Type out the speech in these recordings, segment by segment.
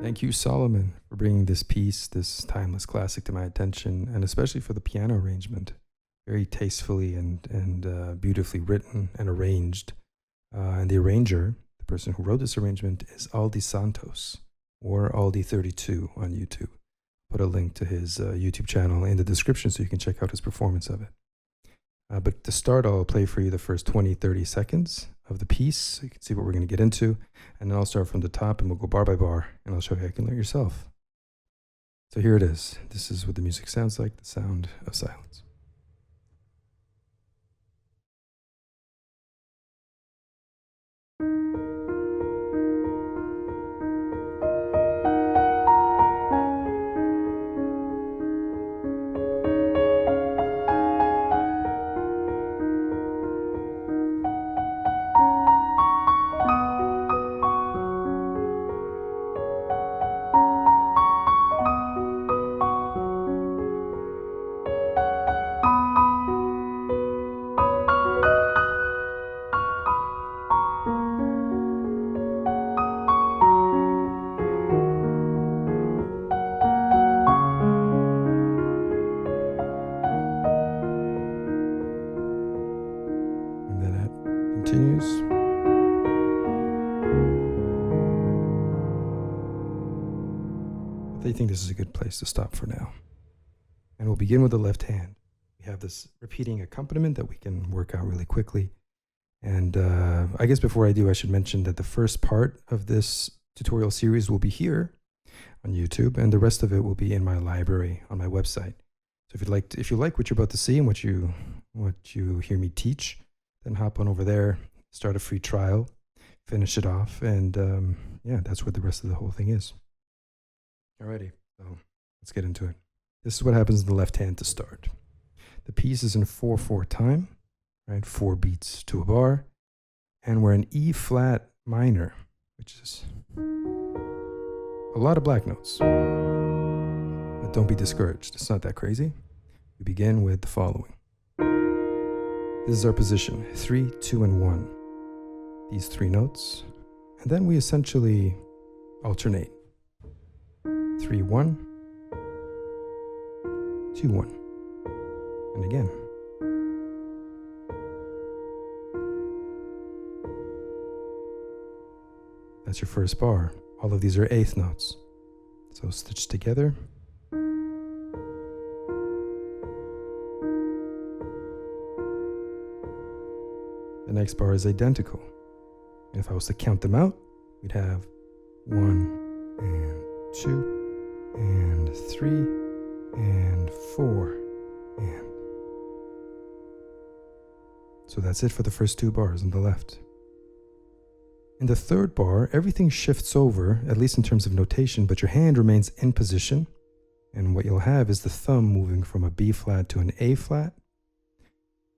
Thank you, Solomon, for bringing this piece, this timeless classic, to my attention, and especially for the piano arrangement. Very tastefully and beautifully written and arranged. And the arranger, the person who wrote this arrangement, is Aldi Santos, or Aldi32 on YouTube. Put a link to his YouTube channel in the description so you can check out his performance of it. But to start, I'll play for you the first 20-30 seconds of the piece so you can see what we're going to get into. And then I'll start from the top and we'll go bar by bar and I'll show you how you can learn yourself. So here it is. This is what the music sounds like, the sound of silence. Continues. But they think this is a good place to stop for now. And we'll begin with the left hand. We have this repeating accompaniment that we can work out really quickly. And I guess before I do, I should mention that the first part of this tutorial series will be here on YouTube, and the rest of it will be in my library on my website. So if you like what you're about to see and what you hear me teach, then hop on over there, start a free trial, finish it off, and yeah, that's what the rest of the whole thing is. Alrighty, so let's get into it. This is what happens in the left hand to start. The piece is in 4/4 time, right? 4 beats to a bar, and we're in E flat minor, which is a lot of black notes. But don't be discouraged, it's not that crazy. We begin with the following. This is our position, 3, 2, and 1. These 3 notes. And then we essentially alternate. 3, 1, 2, 1. And again. That's your first bar. All of these are 8th notes. So stitch together. The next bar is identical. And if I was to count them out, we'd have 1 and 2 and 3 and 4 and. So that's it for the first 2 bars on the left. In the third bar, everything shifts over, at least in terms of notation, but your hand remains in position. And what you'll have is the thumb moving from a B flat to an A flat.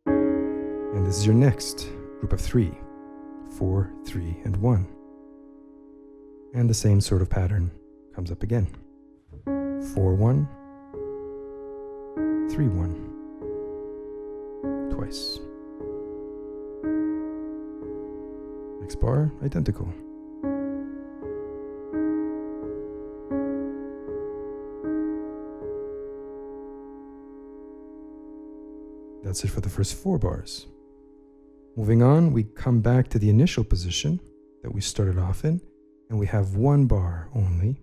And this is your next group of 3, 4, 3, and 1. And the same sort of pattern comes up again. 4, 1, 3, 1. Twice. Next bar, identical. That's it for the first 4 bars. Moving on, we come back to the initial position that we started off in, and we have 1 bar only.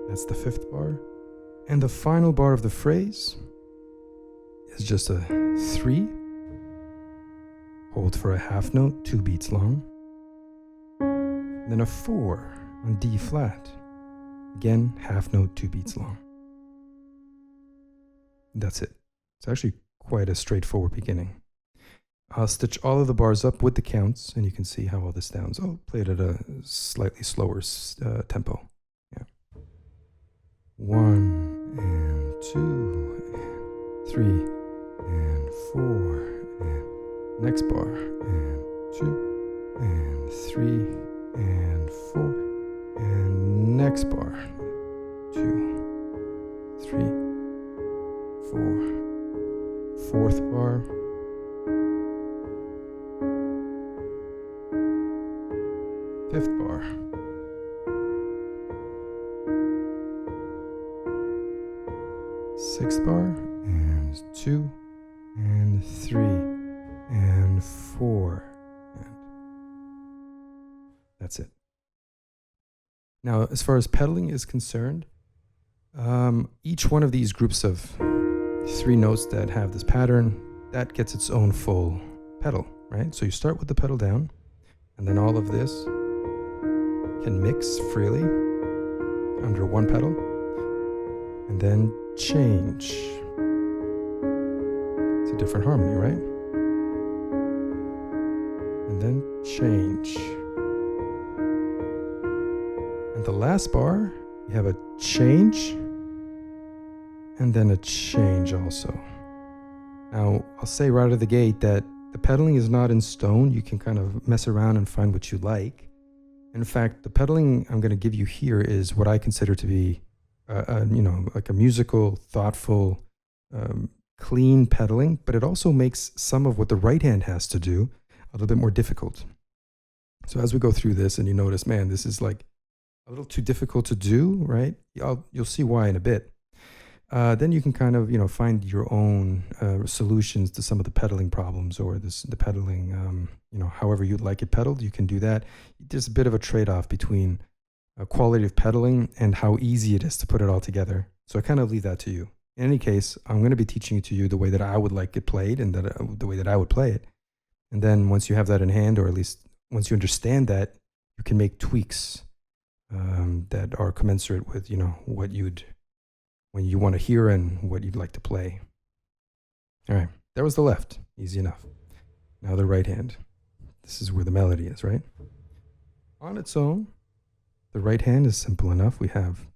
That's the 5th bar. And the final bar of the phrase is just a 3. Hold for a half note, 2 beats long. Then a 4 on D flat. Again, half note, 2 beats long. That's it. It's actually quite a straightforward beginning. I'll stitch all of the bars up with the counts, and you can see how all this sounds. I'll play it at a slightly slower tempo. Yeah. 1 and 2 and 3 and 4 and next bar and 2 and 3 and 4 and next bar 2, 3, 4, 4th bar, sixth bar, and 2, and 3, and 4, and that's it. Now, as far as pedaling is concerned, each one of these groups of 3 notes that have this pattern, that gets its own full pedal, right? So you start with the pedal down, and then all of this can mix freely under one pedal, and then change. It's a different harmony, right? And then change. And the last bar, you have a change, and then a change also. Now, I'll say right out of the gate that the pedaling is not in stone. You can kind of mess around and find what you like. In fact, the pedaling I'm going to give you here is what I consider to be, like a musical, thoughtful, clean pedaling, but it also makes some of what the right hand has to do a little bit more difficult. So as we go through this and you notice, man, this is like a little too difficult to do, right? You'll see why in a bit. Then you can kind of, find your own solutions to some of the pedaling problems, or the pedaling, however you'd like it pedaled, you can do that. There's a bit of a trade-off between quality of pedaling and how easy it is to put it all together. So I kind of leave that to you. In any case, I'm going to be teaching it to you the way that I would like it played, and the way that I would play it. And then once you have that in hand, or at least once you understand that, you can make tweaks that are commensurate with, when you want to hear and what you'd like to play. All right, that was the left. Easy enough. Now the right hand. This is where the melody is, right? On its own, the right hand is simple enough. We have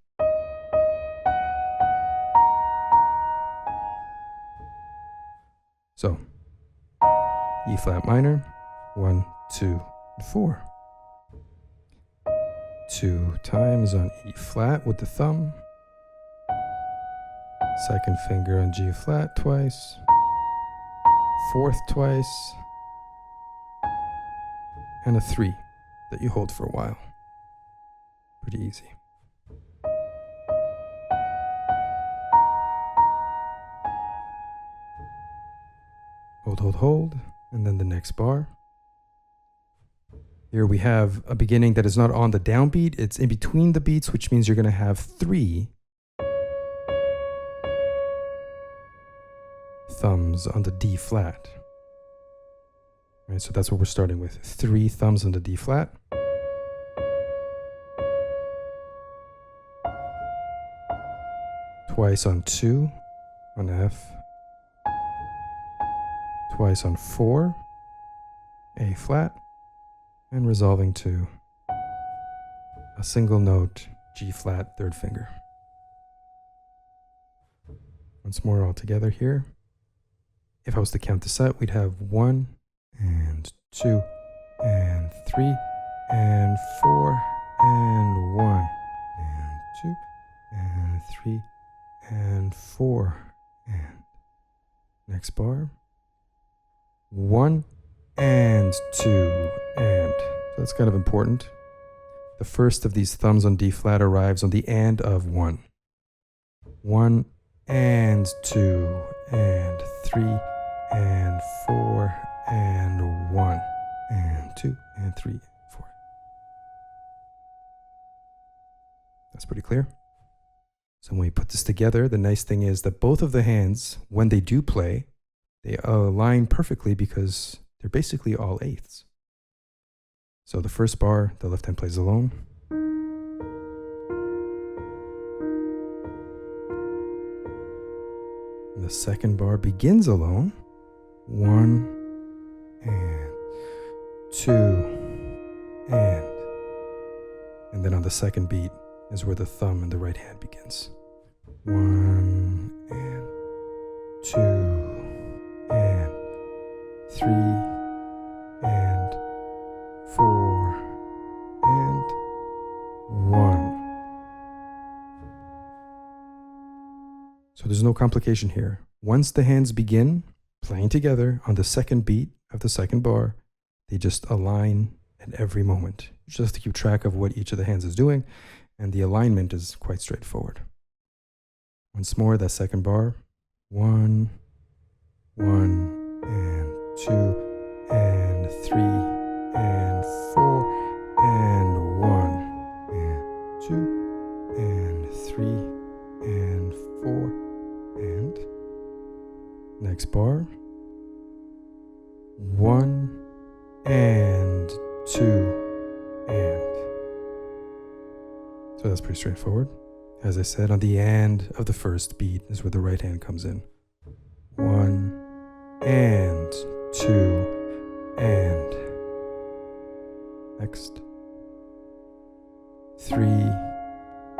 so E flat minor, 1, 2, 4. 2 times on E flat with the thumb. Second finger on G flat twice. Fourth twice. And a 3 that you hold for a while. Pretty easy. Hold, hold, hold. And then the next bar. Here we have a beginning that is not on the downbeat. It's in between the beats, which means you're going to have 3 thumbs on the D flat. Right, so that's what we're starting with. 3 thumbs on the D flat. Twice on 2 on F. Twice on 4, A flat. And resolving to a single note, G flat, third finger. Once more all together here. If I was to count the set, we'd have 1 and 2 and 3 and 4 and 1 and 2 and 3 and 4 and next bar. 1 and 2 and. So that's kind of important. The first of these thumbs on D flat arrives on the and of 1. 1 and 2 and 3 and 4 and 1 and 2 and 3 and 4. That's pretty clear. So when we put this together, the nice thing is that both of the hands, when they do play, they align perfectly because they're basically all eighths. So the first bar, the left hand plays alone. And the second bar begins alone. 1 and 2 and then on the second beat is where the thumb in the right hand begins. 1 and 2 and 3 and 4 and 1. So there's no complication here. Once the hands begin playing together on the second beat of the second bar, they just align at every moment. You just have to keep track of what each of the hands is doing, and the alignment is quite straightforward. Once more, that second bar. 1, 1, and 2, and 3, and 4, and 1, and 2, and 3, and 4, and next bar. 1, and 2, and. So that's pretty straightforward. As I said, on the end of the first beat is where the right hand comes in. 1, and 2, and. Next. 3,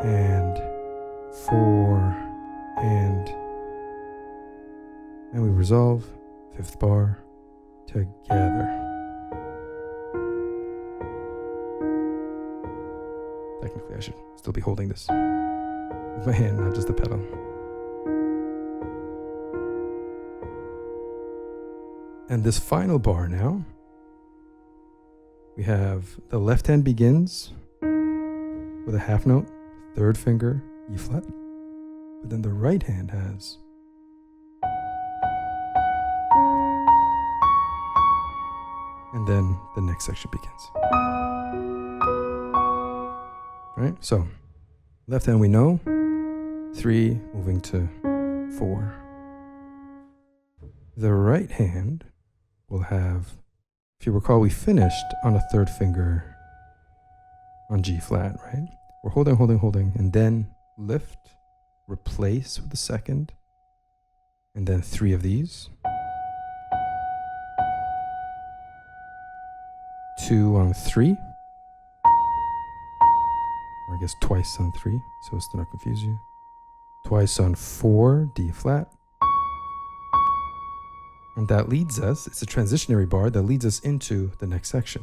and 4, and we resolve, fifth bar, together. Technically, I should still be holding this with my hand, not just the pedal. And this final bar now, we have the left hand begins with a half note, third finger, E flat, but then the right hand has and then the next section begins. Right? So, left hand we know, 3 moving to 4. The right hand will have, if you recall, we finished on a third finger on G flat, right? We're holding, and then lift, replace with the second, and then 3 of these. 2 on 3, or I guess twice on 3, so as to not confuse you. Twice on 4, D flat. And that leads us, it's a transitionary bar that leads us into the next section.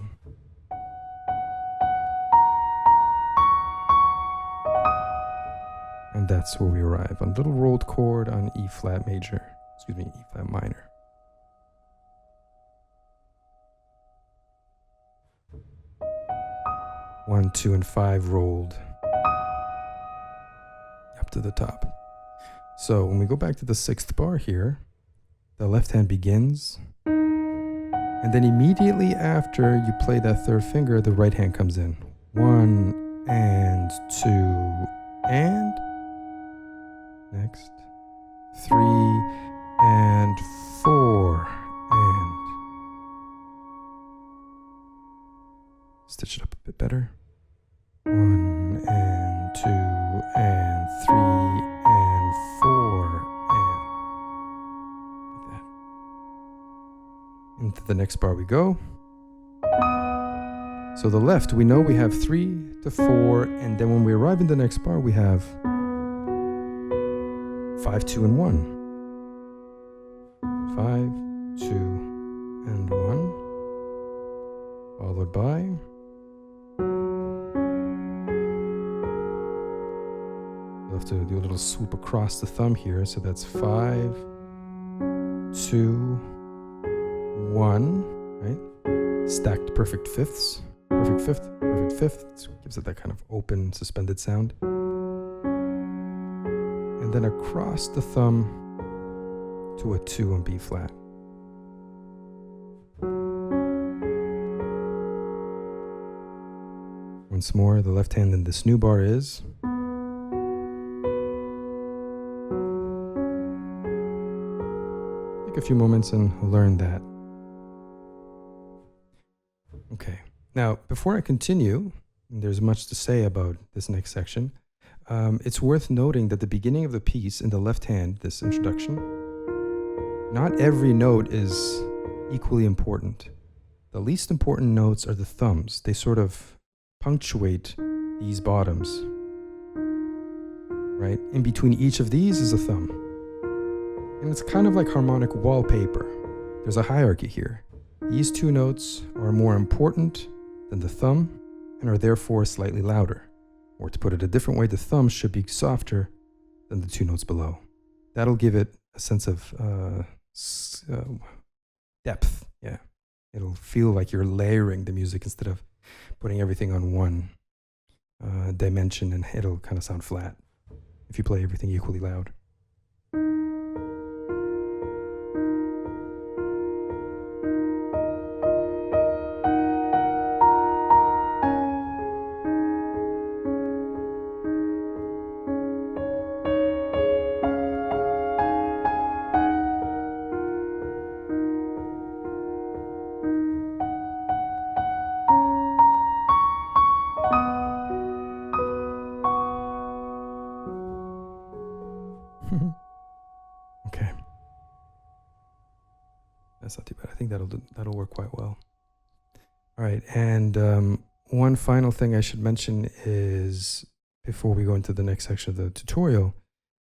And that's where we arrive, on a little rolled chord on E flat major, E flat minor. One, 2, and 5 rolled up to the top. So when we go back to the 6th bar here, the left hand begins, and then immediately after you play that third finger, the right hand comes in. 1, and 2, and next 3, and 4, and stitch it up a bit better. 1, and 2, and 3, and 4, and like that. Into the next bar we go. So the left, we know we have 3 to 4, and then when we arrive in the next bar, we have 5, 2, and 1. 5, 2, and 1, followed by we'll have to do a little swoop across the thumb here, so that's 5, 2, 1, right? Stacked perfect fifths. Perfect fifth, perfect fifth. It gives it that kind of open, suspended sound. And then across the thumb to a 2 on B flat. Once more, the left hand in this new bar is. Take a few moments and learn that. Okay. Now, before I continue, and there's much to say about this next section, it's worth noting that the beginning of the piece in the left hand, this introduction, not every note is equally important. The least important notes are the thumbs. They sort of punctuate these bottoms, right? In between each of these is a thumb. And it's kind of like harmonic wallpaper. There's a hierarchy here. These 2 notes are more important than the thumb and are therefore slightly louder. Or to put it a different way, the thumb should be softer than the 2 notes below. That'll give it a sense of depth. Yeah, it'll feel like you're layering the music instead of putting everything on one dimension, and it'll kind of sound flat if you play everything equally loud. That's not too bad. I think that'll work quite well. All right, and one final thing I should mention is, before we go into the next section of the tutorial,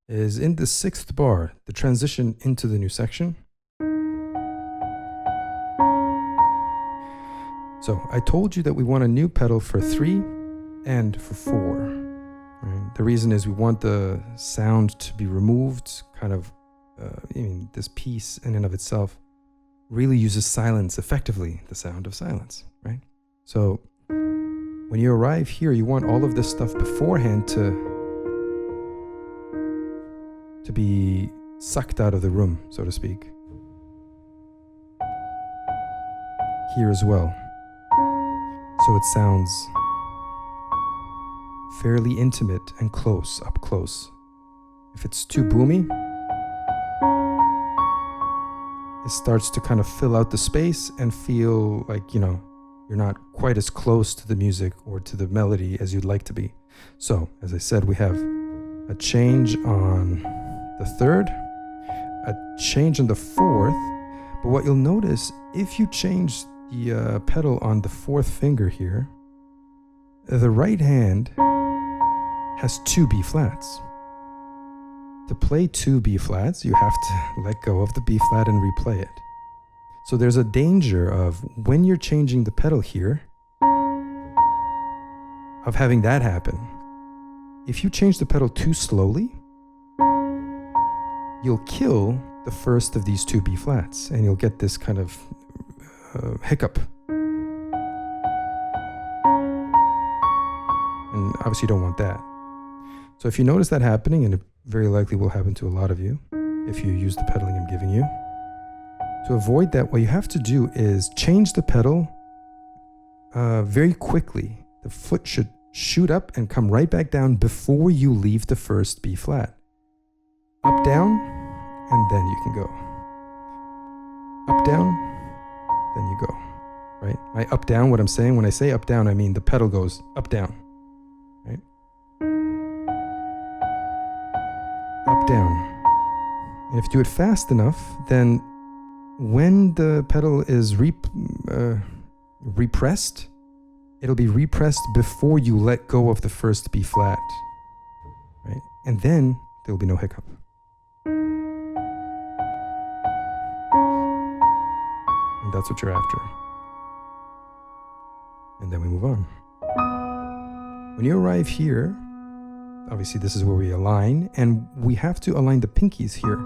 is in the 6th bar, the transition into the new section. So I told you that we want a new pedal for 3 and for 4. Right? The reason is we want the sound to be removed, kind of, this piece in and of itself really uses silence effectively, the sound of silence, right? So when you arrive here, you want all of this stuff beforehand to be sucked out of the room, so to speak. Here as well. So it sounds fairly intimate and close, up close. If it's too boomy, it starts to kind of fill out the space and feel like, you're not quite as close to the music or to the melody as you'd like to be. So, as I said, we have a change on the 3rd, a change on the 4th, but what you'll notice, if you change the pedal on the 4th finger here, the right hand has 2 B flats. To play 2 B flats, you have to let go of the B flat and replay it. So there's a danger of, when you're changing the pedal here, of having that happen. If you change the pedal too slowly, you'll kill the first of these 2 B flats, and you'll get this kind of hiccup. And obviously you don't want that. So if you notice that happening, and it very likely will happen to a lot of you if you use the pedaling I'm giving you, to avoid that, what you have to do is change the pedal very quickly. The foot should shoot up and come right back down before you leave the first B flat. Up, down, and then you can go. Up, down, then you go. Right? My up, down, what I'm saying, when I say up, down, I mean the pedal goes up, down. Right? Up, down. And if you do it fast enough, then when the pedal is repressed, it'll be repressed before you let go of the first B flat, right? And then there'll be no hiccup. And that's what you're after. And then we move on. When you arrive here, obviously this is where we align, and we have to align the pinkies here.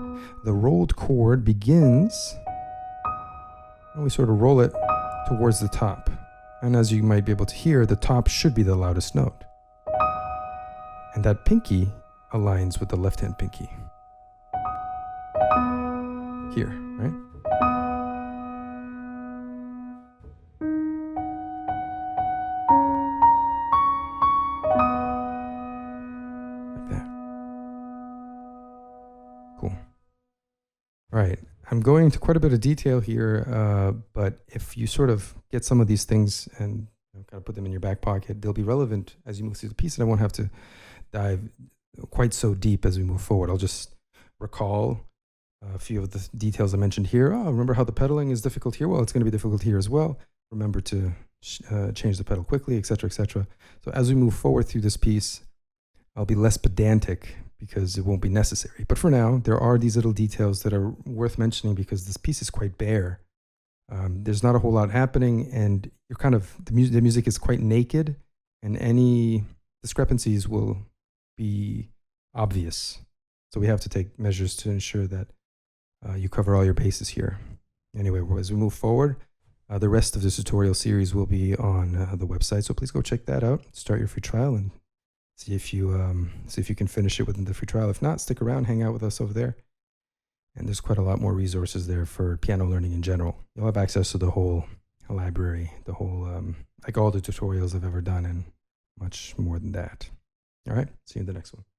The rolled chord begins, and we sort of roll it towards the top. And as you might be able to hear, the top should be the loudest note. And that pinky aligns with the left-hand pinky. Here, right? Like that. Cool. All right. I'm going into quite a bit of detail here, but if you sort of get some of these things and kind of put them in your back pocket, they'll be relevant as you move through the piece, and I won't have to dive quite so deep as we move forward. I'll just recall a few of the details I mentioned here. Oh, remember how the pedaling is difficult here? Well, it's going to be difficult here as well. Remember to change the pedal quickly, etc., etc. So as we move forward through this piece, I'll be less pedantic because it won't be necessary. But for now, there are these little details that are worth mentioning because this piece is quite bare. There's not a whole lot happening, and you're kind of, the music is quite naked, and any discrepancies will be obvious. So we have to take measures to ensure that you cover all your bases here. Anyway, as we move forward, the rest of this tutorial series will be on the website, so please go check that out. Start your free trial and see if you can finish it within the free trial. If not, stick around, hang out with us over there. And there's quite a lot more resources there for piano learning in general. You'll have access to the whole library, the whole, like all the tutorials I've ever done, and much more than that. All right, see you in the next one.